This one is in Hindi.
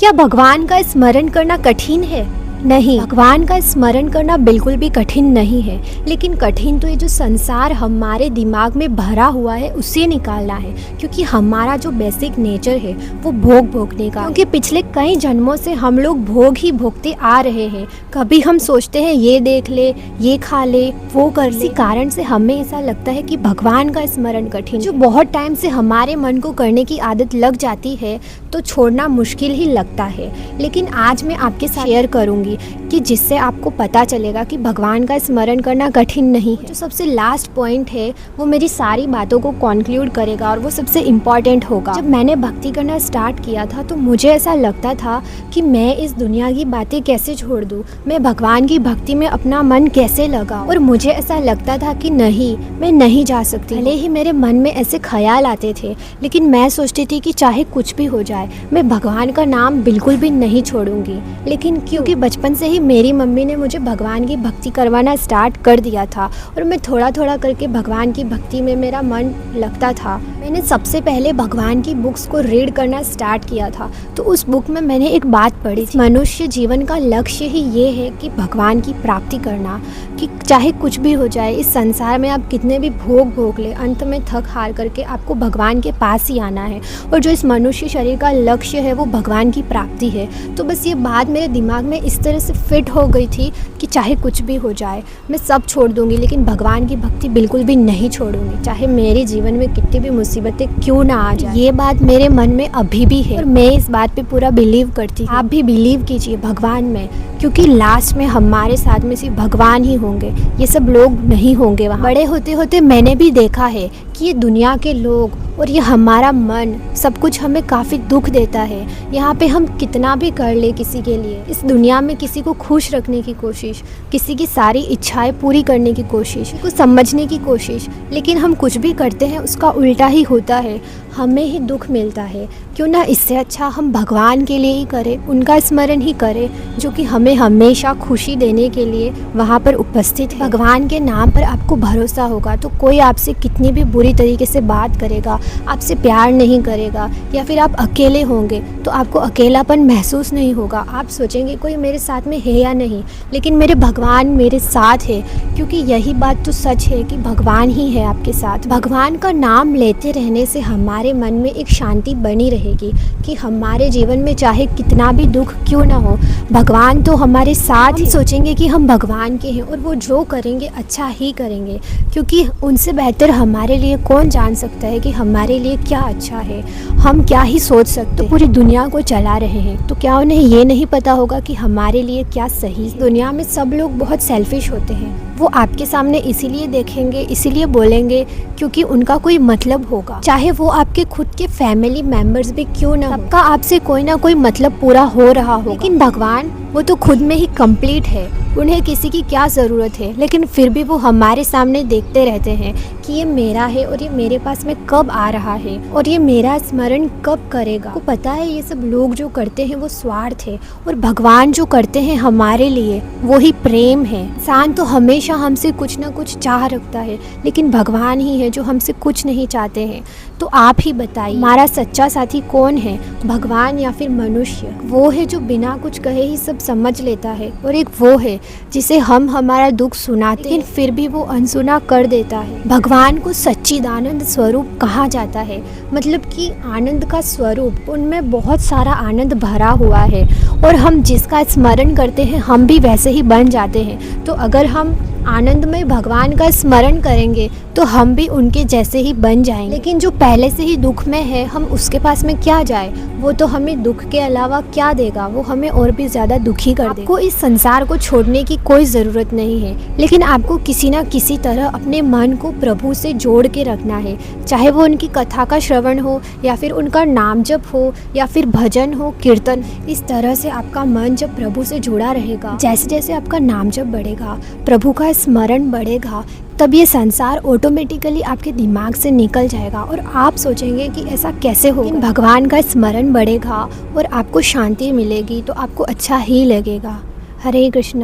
क्या भगवान का स्मरण करना कठिन है? नहीं, भगवान का स्मरण करना बिल्कुल भी कठिन नहीं है, लेकिन कठिन तो ये जो संसार हमारे दिमाग में भरा हुआ है उसे निकालना है। क्योंकि हमारा जो बेसिक नेचर है वो भोग भोगने का, क्योंकि पिछले कई जन्मों से हम लोग भोग ही भोगते आ रहे हैं। कभी हम सोचते हैं ये देख ले, ये खा ले, वो कर ले। इसी कारण से हमें ऐसा लगता है कि भगवान का स्मरण कठिन, जो बहुत टाइम से हमारे मन को करने की आदत लग जाती है तो छोड़ना मुश्किल ही लगता है। लेकिन आज मैं आपके साथ शेयर करूंगी कि जिससे आपको पता चलेगा कि भगवान का स्मरण करना कठिन नहीं है। जो सबसे लास्ट पॉइंट है वो मेरी सारी बातों को कॉन्क्लूड करेगा और वो सबसे इम्पॉर्टेंट होगा। जब मैंने भक्ति करना स्टार्ट किया था तो मुझे ऐसा लगता था कि मैं इस दुनिया की बातें कैसे छोड़ दूँ, मैं भगवान की भक्ति में अपना मन कैसे लगाऊं। और मुझे ऐसा लगता था कि नहीं, मैं नहीं जा सकती। भले ही मेरे मन में ऐसे ख्याल आते थे, लेकिन मैं सोचती थी कि चाहे कुछ भी हो जाए मैं भगवान का नाम बिल्कुल भी नहीं छोड़ूंगी। लेकिन क्योंकि बचपन से ही मेरी मम्मी ने मुझे भगवान की भक्ति करवाना स्टार्ट कर दिया था और मैं थोड़ा थोड़ा करके भगवान की भक्ति में मेरा मन लगता था। मैंने सबसे पहले भगवान की बुक्स को रीड करना स्टार्ट किया था। तो उस बुक में मैंने एक बात पढ़ी थी, मनुष्य जीवन का लक्ष्य ही ये है कि भगवान की प्राप्ति करना, कि चाहे कुछ भी हो जाए इस संसार में, आप कितने भी भोग भोग ले, अंत में थक हार करके आपको भगवान के पास ही आना है। और जो इस मनुष्य शरीर का लक्ष्य है वो भगवान की प्राप्ति है। तो बस ये बात मेरे दिमाग में इस तरह से फिट हो गई थी कि चाहे कुछ भी हो जाए मैं सब छोड़ दूंगी, लेकिन भगवान की भक्ति बिल्कुल भी नहीं छोड़ूंगी, चाहे मेरे जीवन में कितनी भी मुसीबतें क्यों ना आ जाए। ये बात मेरे मन में अभी भी है और मैं इस बात पे पूरा बिलीव करती हूँ। आप भी बिलीव कीजिए भगवान में, क्योंकि लास्ट में हमारे साथ में सिर्फ भगवान ही होंगे, ये सब लोग नहीं होंगे वहाँ। बड़े होते होते मैंने भी देखा है कि ये दुनिया के लोग और ये हमारा मन सब कुछ हमें काफ़ी दुख देता है। यहाँ पे हम कितना भी कर ले किसी के लिए, इस दुनिया में किसी को खुश रखने की कोशिश, किसी की सारी इच्छाएं पूरी करने की कोशिश, कुछ समझने की कोशिश, लेकिन हम कुछ भी करते हैं उसका उल्टा ही होता है, हमें ही दुख मिलता है। क्यों ना इससे अच्छा हम भगवान के लिए ही करें, उनका स्मरण ही करें जो कि हमें हमेशा खुशी देने के लिए वहाँ पर उपस्थित है। भगवान के नाम पर आपको भरोसा होगा तो कोई आपसे कितनी भी बुरी तरीके से बात करेगा, आपसे प्यार नहीं करेगा, या फिर आप अकेले होंगे तो आपको अकेलापन महसूस नहीं होगा। आप सोचेंगे कोई मेरे साथ में है या नहीं, लेकिन मेरे भगवान मेरे साथ है, क्योंकि यही बात तो सच है कि भगवान ही है आपके साथ। भगवान का नाम लेते रहने से हमारे मन में एक शांति बनी रहेगी कि हमारे जीवन में चाहे कितना भी दुख क्यों ना हो, भगवान तो हमारे साथ। हम सोचेंगे कि हम भगवान के हैं और वो जो करेंगे अच्छा ही करेंगे, क्योंकि उनसे बेहतर हमारे लिए कौन जान सकता है कि हमारे लिए क्या अच्छा है। हम क्या ही सोच सकते हैं, तो पूरी दुनिया को चला रहे हैं, तो क्या उन्हें ये नहीं पता होगा कि हमारे लिए क्या सही। दुनिया में सब लोग बहुत सेल्फिश होते हैं, वो आपके सामने इसीलिए देखेंगे, इसीलिए बोलेंगे क्योंकि उनका कोई मतलब होगा, चाहे वो आपके खुद के फैमिली मेंबर्स भी क्यों ना, सबका आपसे कोई ना कोई मतलब पूरा हो रहा होगा। लेकिन भगवान वो तो खुद में ही कंप्लीट है, उन्हें किसी की क्या ज़रूरत है, लेकिन फिर भी वो हमारे सामने देखते रहते हैं कि ये मेरा है और ये मेरे पास में कब आ रहा है और ये मेरा स्मरण कब करेगा। को पता है ये सब लोग जो करते हैं वो स्वार्थ है, और भगवान जो करते हैं हमारे लिए वो ही प्रेम है। इंसान तो हमेशा हमसे कुछ ना कुछ चाह रखता है, लेकिन भगवान ही है जो हमसे कुछ नहीं चाहते हैं। तो आप ही बताइए हमारा सच्चा साथी कौन है, भगवान या फिर मनुष्य? वो है जो बिना कुछ कहे ही सब समझ लेता है, और एक वो है जिसे हम हमारा दुख सुनाते लेकिन फिर भी वो अनसुना कर देता है। भगवान को सच्चिदानंद स्वरूप कहा जाता है, मतलब कि आनंद का स्वरूप, उनमें बहुत सारा आनंद भरा हुआ है और हम जिसका स्मरण करते हैं हम भी वैसे ही बन जाते हैं। तो अगर हम आनंदमय भगवान का स्मरण करेंगे तो हम भी उनके जैसे ही बन जाएंगे। लेकिन जो पहले से ही दुख में है, हम उसके पास में क्या जाए, वो तो हमें दुख के अलावा क्या देगा, वो हमें और भी ज़्यादा दुखी कर देगा। आपको इस संसार को छोड़ने की कोई ज़रूरत नहीं है, लेकिन आपको किसी ना किसी तरह अपने मन को प्रभु से जोड़ के रखना है, चाहे वो उनकी कथा का श्रवण हो या फिर उनका नाम जप हो या फिर भजन हो, कीर्तन। इस तरह से आपका मन जब प्रभु से जुड़ा रहेगा, जैसे जैसे आपका नाम जप बढ़ेगा, प्रभु का स्मरण बढ़ेगा, तब ये संसार ऑटोमेटिकली आपके दिमाग से निकल जाएगा और आप सोचेंगे कि ऐसा कैसे होगा। भगवान का स्मरण बढ़ेगा और आपको शांति मिलेगी तो आपको अच्छा ही लगेगा। हरे कृष्ण।